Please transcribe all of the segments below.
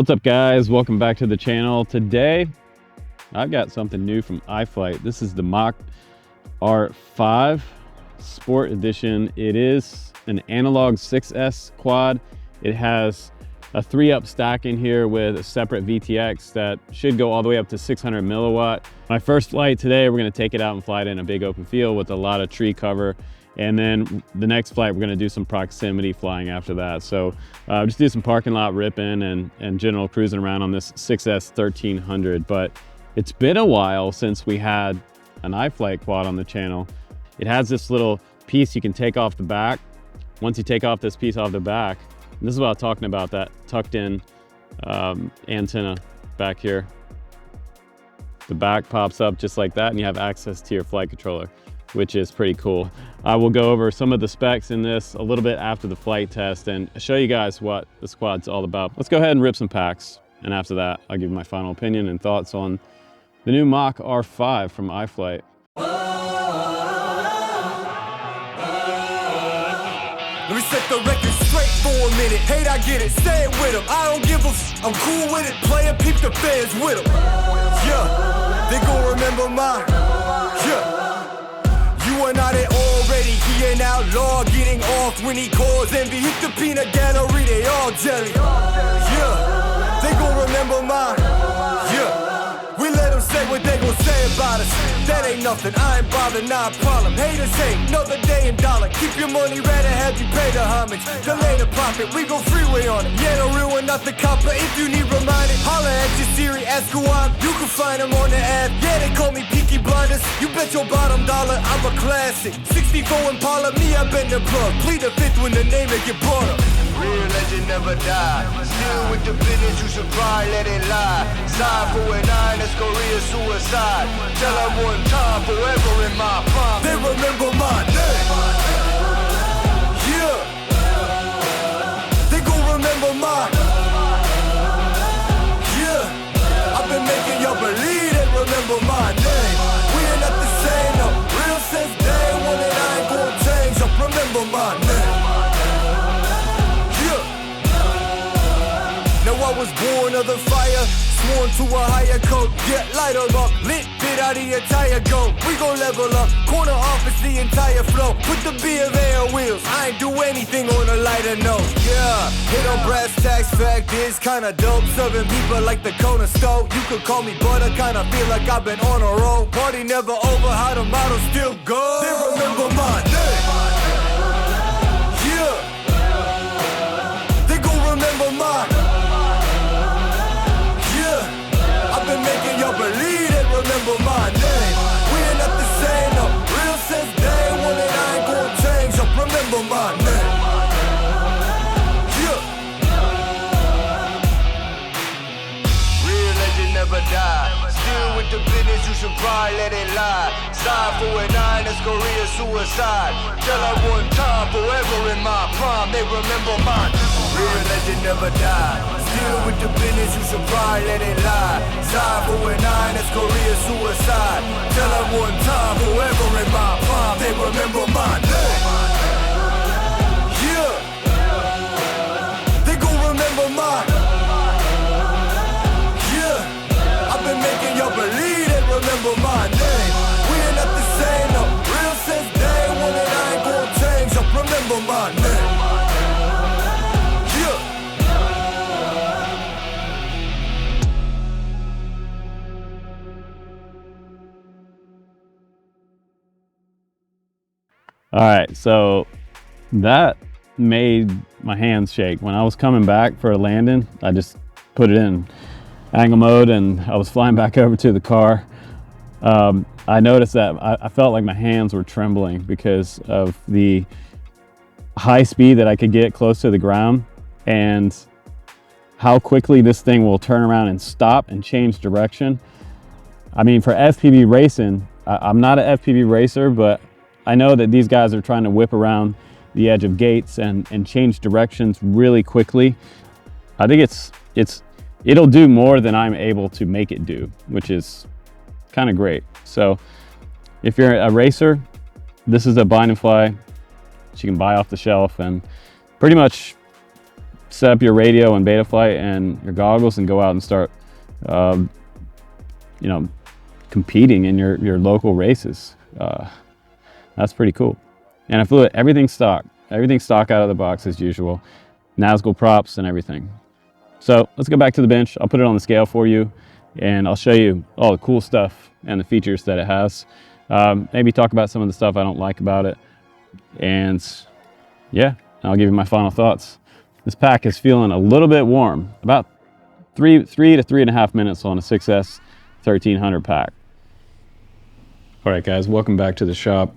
What's up, guys? Welcome back to the channel. Today I've got something new from iFlight. This is the Mach R5 Sport Edition. It is an analog 6S quad. It has a 3-up stack in here with a separate VTX that should go all the way up to 600 milliwatt. My first flight today, we're going to take it out and fly it in a big open field with a lot of tree cover. And then the next flight, we're gonna do some proximity flying after that. So just do some parking lot ripping and general cruising around on this 6S 1300. But it's been a while since we had an iFlight quad on the channel. It has this little piece you can take off the back. Once you take off this piece off the back, and this is what I'm talking about, that tucked in antenna back here. The back pops up just like that and you have access to your flight controller, which is pretty cool. I will go over some of the specs in this a little bit after the flight test and show you guys what this quad's all about. Let's go ahead and rip some packs. And after that, I'll give you my final opinion and thoughts on the new Mach R5 from iFlight. Let me set the record straight for a minute. Hate, I get it, say it with them. I don't give a f, I'm cool with it. Play and peep the fans with them. Yeah, they gon' remember mine. Yeah. You are not it already, he an outlaw getting off when he calls envy. Hit the peanut gallery, they all jelly. Yeah, they gon' remember mine. Yeah, we let them say what they gon' say about us. That ain't nothing, I ain't bothered, not a problem. Haters hate, another day in dollar. Keep your money, rather have you pay the homage. Delay the profit, we go freeway on it. Yeah, the real one, not the copper. If you need reminded, holla at your Siri, ask who I'm. You can find them on the app. Yeah, they call me Peaky Blinders. You bet your bottom dollar, I'm a classic. 64 Impala, me, I been the plug. Plead the fifth when the name it get brought up. Real legend never die. Still with the business, you should probably let it lie. Side 4 and 9, that's Korea suicide. Tell her one time, forever in my prime. They remember my name. Yeah. They gon' remember my. Yeah. I've been making y'all believe they remember my name. We ain't not the same, no. Real since day one and I ain't gon' change up. Remember my name. Now I was born of the fire, sworn to a higher code. Get light them up, lit bit out the entire go. We gon' level up, corner office the entire flow. Put the B of A on wheels, I ain't do anything on a lighter note. Yeah, hit on brass tacks, fact is kinda dope. Serving people like the Kona stove. You could call me butter, kinda feel like I've been on a roll. Party never over, how the model still go. They remember my name. Yeah, they gon' remember my. Making y'all believe they remember my name. We ain't not the same, no. Real since day one and I ain't gon' change up. Remember my name. Yeah. Real legend never die. Still with the business, you should probably let it lie. Side 4 and 9, that's Korea suicide. Tell her one time, forever in my prime. They remember mine. Real legend never die. Still with the business, you should probably let it lie. Side 4 and 9, that's Korea suicide. Tell her one time, forever in my prime. They remember my name. Yeah, they gon' remember my. Yeah, I've been making y'all believe they remember my name. We ain't not the same, no. Real since day one and I ain't gon' change up. Remember my name. All right, so that made my hands shake. When I was coming back for a landing, I just put it in angle mode and I was flying back over to the car. I noticed that I felt like my hands were trembling because of the high speed that I could get close to the ground and how quickly this thing will turn around and stop and change direction. I mean, for FPV racing, I'm not an FPV racer, but I know that these guys are trying to whip around the edge of gates and change directions really quickly. I think it'll do more than I'm able to make it do, which is kind of great. So if you're a racer, this is a bind and fly that you can buy off the shelf and pretty much set up your radio and Betaflight and your goggles and go out and start, you know, competing in your local races. That's pretty cool. And I flew it, everything stock out of the box as usual, Nazgul props and everything. So let's go back to the bench. I'll put it on the scale for you, and I'll show you all the cool stuff and the features that it has. Maybe talk about some of the stuff I don't like about it. And yeah, I'll give you my final thoughts. This pack is feeling a little bit warm, about 3 to 3.5 minutes on a 6S 1300 pack. All right, guys, welcome back to the shop.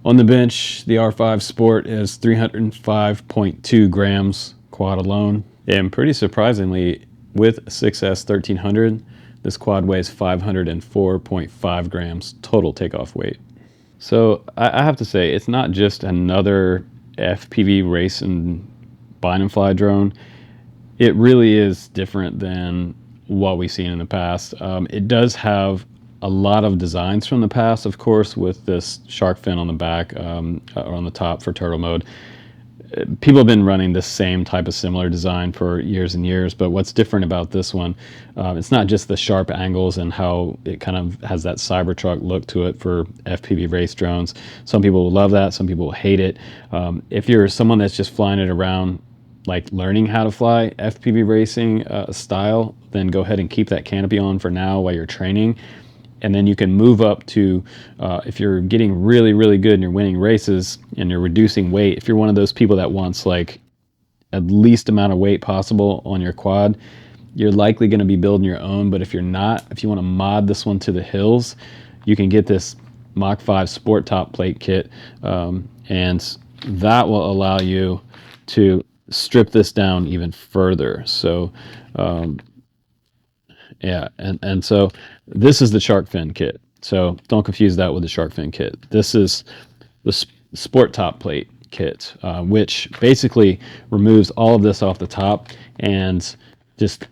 On the bench, the R5 Sport is 305.2 grams quad alone. And pretty surprisingly, with a 6S 1300, this quad weighs 504.5 grams total takeoff weight. So I have to say, it's not just another FPV Racing bind and fly drone. It really is different than what we've seen in the past. It does have a lot of designs from the past, of course, with this shark fin on the back, or on the top for turtle mode. People have been running the same type of similar design for years and years, but what's different about this one, it's not just the sharp angles and how it kind of has that Cybertruck look to it for FPV race drones. Some people will love that, some people will hate it. If you're someone that's just flying it around, like learning how to fly FPV racing style, then go ahead and keep that canopy on for now while you're training. And then you can move up to, if you're getting really, really good and you're winning races and you're reducing weight, if you're one of those people that wants like at least amount of weight possible on your quad, you're likely going to be building your own. But if you're not, if you want to mod this one to the hills, you can get this Mach 5 Sport Top Plate kit, and that will allow you to strip this down even further. So yeah, and so this is the shark fin kit. So don't confuse that with the shark fin kit. This is the Sport Top Plate kit, which basically removes all of this off the top and just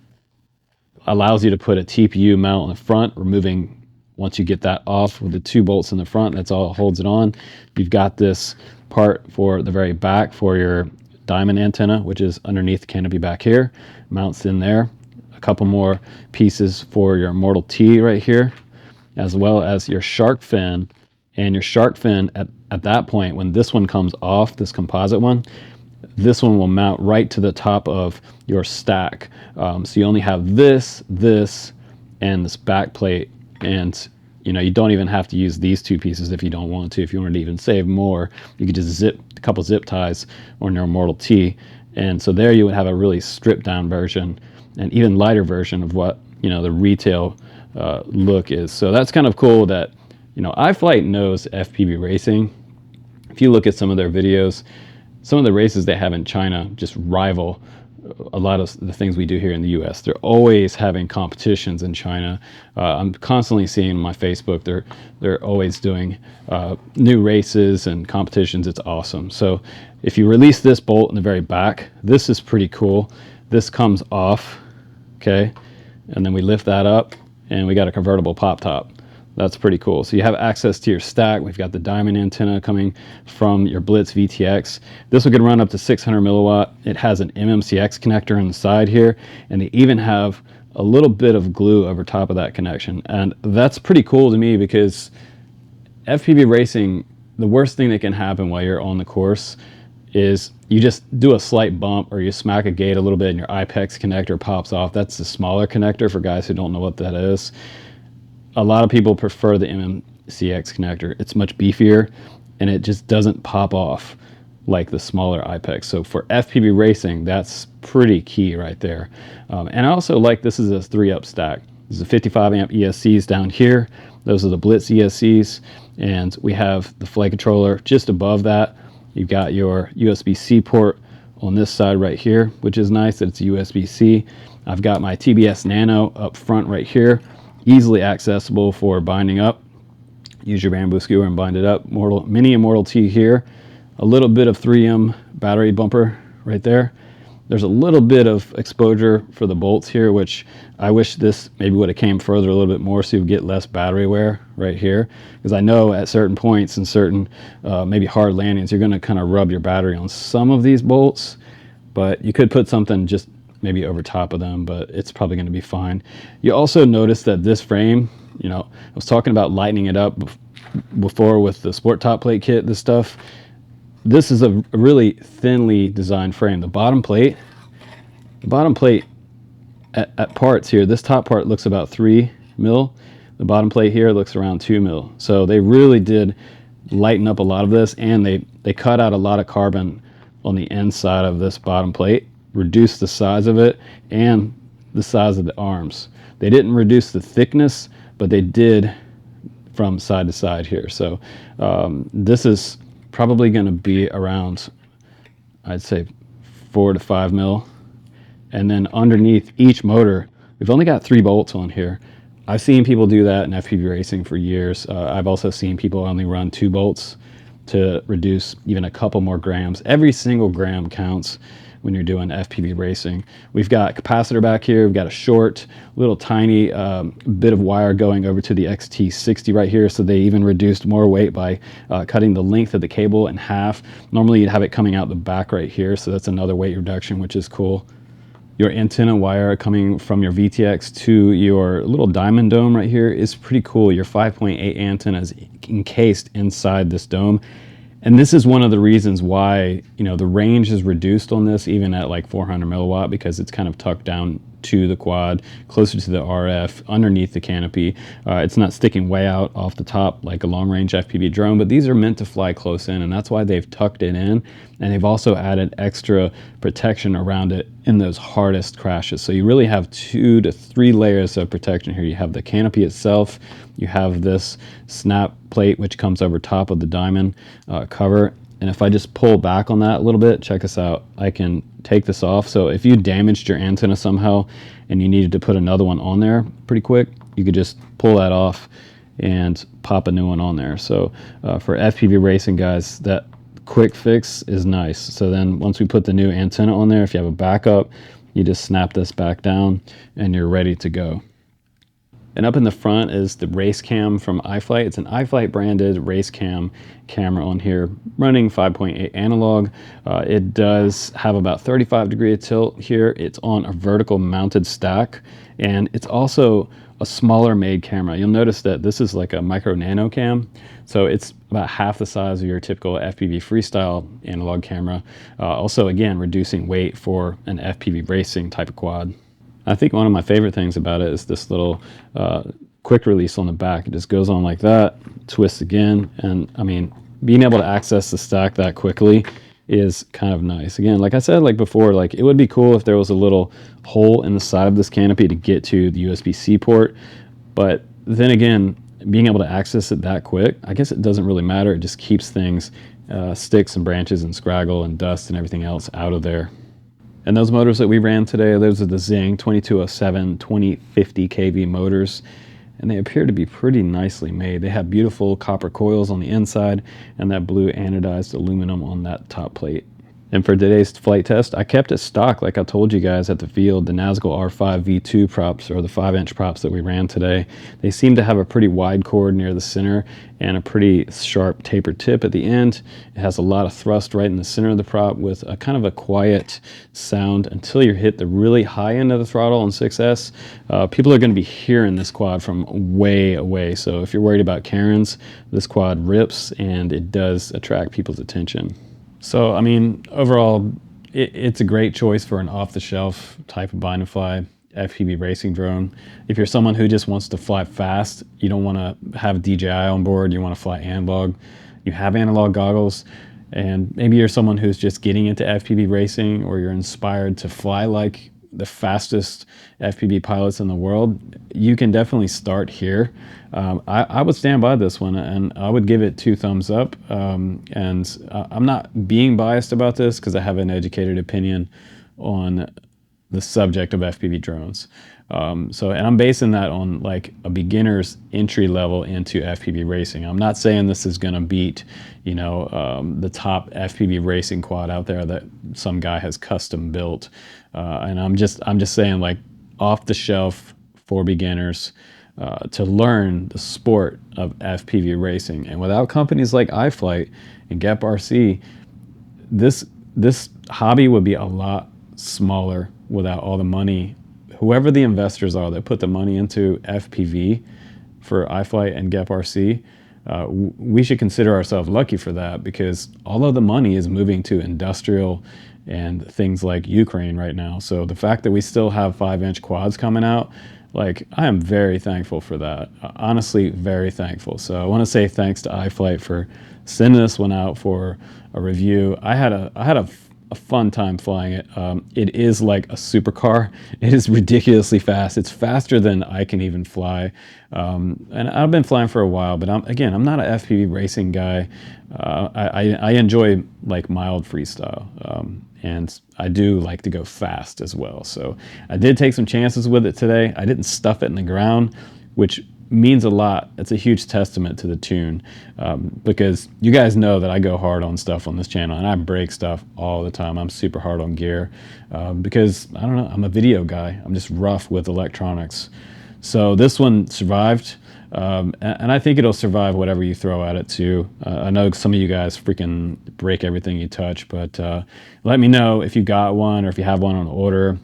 allows you to put a TPU mount on the front, removing, once you get that off with the 2 bolts in the front, that's all that holds it on. You've got this part for the very back for your diamond antenna, which is underneath the canopy back here, mounts in there. A couple more pieces for your Immortal T right here, as well as your shark fin. And your shark fin, at that point, when this one comes off, this composite one, this one will mount right to the top of your stack. So you only have this, and this back plate. And you know, you don't even have to use these 2 pieces if you don't want to. If you wanted to even save more, you could just zip a couple zip ties on your Immortal T. And so there you would have a really stripped down version, and even lighter version of what, you know, the retail look is. So that's kind of cool that, you know, iFlight knows FPV racing. If you look at some of their videos, some of the races they have in China just rival a lot of the things we do here in the US. They're always having competitions in China. I'm constantly seeing on my Facebook, they're always doing new races and competitions. It's awesome. So if you release this bolt in the very back, this is pretty cool. This comes off, okay? And then we lift that up and we got a convertible pop top. That's pretty cool. So you have access to your stack. We've got the diamond antenna coming from your Blitz VTX. This one can run up to 600 milliwatt. It has an MMCX connector on the side here, and they even have a little bit of glue over top of that connection. And that's pretty cool to me because FPV racing, the worst thing that can happen while you're on the course is you just do a slight bump or you smack a gate a little bit and your IPEX connector pops off. That's the smaller connector for guys who don't know what that is. A lot of people prefer the MMCX connector. It's much beefier and it just doesn't pop off like the smaller IPEX. So for FPV racing, that's pretty key right there. And I also like, this is a 3-up stack. This is a 55 amp ESCs down here. Those are the Blitz ESCs. And we have the flight controller just above that. You've got your USB-C port on this side right here, which is nice that it's USB-C. I've got my TBS Nano up front right here, easily accessible for binding up. Use your bamboo skewer and bind it up. Mini Immortal T here. A little bit of 3M battery bumper right there. There's a little bit of exposure for the bolts here, which I wish this maybe would have came further a little bit more so you get less battery wear right here. Because I know at certain points and certain maybe hard landings, you're going to kind of rub your battery on some of these bolts. but you could put something just maybe over top of them, but it's probably going to be fine. You also notice that this frame, you know, I was talking about lightening it up before with the sport top plate kit, this stuff. This is a really thinly designed frame. The bottom plate at parts here, this top part looks about 3 mil. The bottom plate here looks around 2 mil. So they really did lighten up a lot of this, and they cut out a lot of carbon on the inside of this bottom plate, reduced the size of it and the size of the arms. They didn't reduce the thickness, but they did from side to side here. So this is probably going to be around, I'd say 4 to 5 mil. And then underneath each motor, we've only got 3 bolts on here. I've seen people do that in FPV racing for years. I've also seen people only run 2 bolts to reduce even a couple more grams. Every single gram counts when you're doing FPV racing. We've got a capacitor back here. We've got a short, little tiny bit of wire going over to the XT60 right here. So they even reduced more weight by cutting the length of the cable in half. Normally you'd have it coming out the back right here. So that's another weight reduction, which is cool. Your antenna wire coming from your VTX to your little diamond dome right here is pretty cool. Your 5.8 antenna is encased inside this dome. And this is one of the reasons why, you know, the range is reduced on this, even at like 400 milliwatt, because it's kind of tucked down to the quad, closer to the RF, underneath the canopy. It's not sticking way out off the top like a long-range FPV drone, but these are meant to fly close in, and that's why they've tucked it in. And they've also added extra protection around it in those hardest crashes. So you really have 2 to 3 layers of protection here. You have the canopy itself, you have this snap plate which comes over top of the diamond cover. And if I just pull back on that a little bit, check this out, I can take this off. So if you damaged your antenna somehow and you needed to put another one on there pretty quick, you could just pull that off and pop a new one on there. So for FPV racing guys, that quick fix is nice. So then once we put the new antenna on there, if you have a backup, you just snap this back down and you're ready to go. And up in the front is the race cam from iFlight. It's an iFlight branded race cam camera on here, running 5.8 analog. It does have about 35-degree tilt here. It's on a vertical mounted stack, and it's also a smaller made camera. You'll notice that this is like a micro nano cam, so it's about half the size of your typical FPV freestyle analog camera. Also, again, reducing weight for an FPV racing type of quad. I think one of my favorite things about it is this little quick release on the back. It just goes on like that, twists again, and I mean, being able to access the stack that quickly is kind of nice. Again, like I said, like before, like it would be cool if there was a little hole in the side of this canopy to get to the USB-C port, but then again, being able to access it that quick, I guess it doesn't really matter. It just keeps things, sticks and branches and scraggle and dust and everything else out of there. And those motors that we ran today, those are the Zing 2207 2050 kV motors, and they appear to be pretty nicely made. They have beautiful copper coils on the inside and that blue anodized aluminum on that top plate. And for today's flight test, I kept it stock like I told you guys at the field. The Nazgul R5 V2 props, or the 5-inch props that we ran today, they seem to have a pretty wide chord near the center and a pretty sharp tapered tip at the end. It has a lot of thrust right in the center of the prop with a kind of a quiet sound until you hit the really high end of the throttle on 6S. People are going to be hearing this quad from way away, so if you're worried about Karens, this quad rips and it does attract people's attention. So, I mean, overall, it's a great choice for an off-the-shelf type of bind and fly FPV racing drone. If you're someone who just wants to fly fast, you don't want to have DJI on board, you want to fly analog, you have analog goggles, and maybe you're someone who's just getting into FPV racing, or you're inspired to fly like the fastest FPV pilots in the world, you can definitely start here. I would stand by this one, and I would give it 2 thumbs up. And I'm not being biased about this because I have an educated opinion on the subject of FPV drones. And I'm basing that on like a beginner's entry level into FPV racing. I'm not saying this is going to beat, you know, the top FPV racing quad out there that some guy has custom built. And I'm just saying, like, off the shelf for beginners to learn the sport of FPV racing. And without companies like iFlight and GEP RC, this this hobby would be a lot smaller without all the money. Whoever the investors are that put the money into FPV for iFlight and GEP RC, we should consider ourselves lucky for that, because all of the money is moving to industrial and things like Ukraine right now. So the fact that we still have 5-inch quads coming out, like, I am very thankful for that. Honestly, very thankful. So I want to say thanks to iFlight for sending this one out for a review. I had a fun time flying it. It is like a supercar. It is ridiculously fast. It's faster than I can even fly. And I've been flying for a while, but I'm not an FPV racing guy. I enjoy like mild freestyle. And I do like to go fast as well. So I did take some chances with it today. I didn't stuff it in the ground, which means a lot. It's a huge testament to the tune, because you guys know that I go hard on stuff on this channel, and I break stuff all the time. I'm super hard on gear, because I don't know, I'm a video guy. I'm just rough with electronics. So this one survived, and I think it'll survive whatever you throw at it too. I know some of you guys freaking break everything you touch, but let me know if you got one or if you have one on order,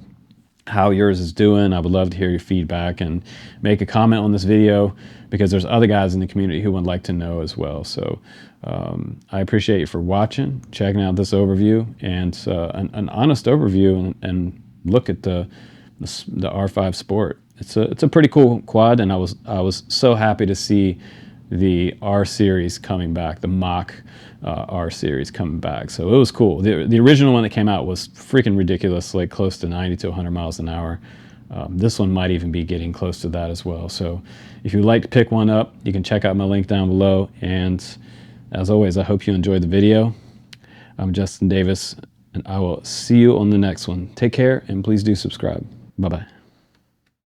how yours is doing. I would love to hear your feedback, and make a comment on this video, because there's other guys in the community who would like to know as well. So I appreciate you for watching, checking out this overview, and an honest overview, and look at the R5 Sport. It's a pretty cool quad, and I was so happy to see the R series coming back, the Mach R series coming back. So it was cool. The original one that came out was freaking ridiculous, like close to 90 to 100 miles an hour. This one might even be getting close to that as well. So if you'd like to pick one up, you can check out my link down below. And as always, I hope you enjoyed the video. I'm Justin Davis, and I will see you on the next one. Take care, and please do subscribe. Bye-bye.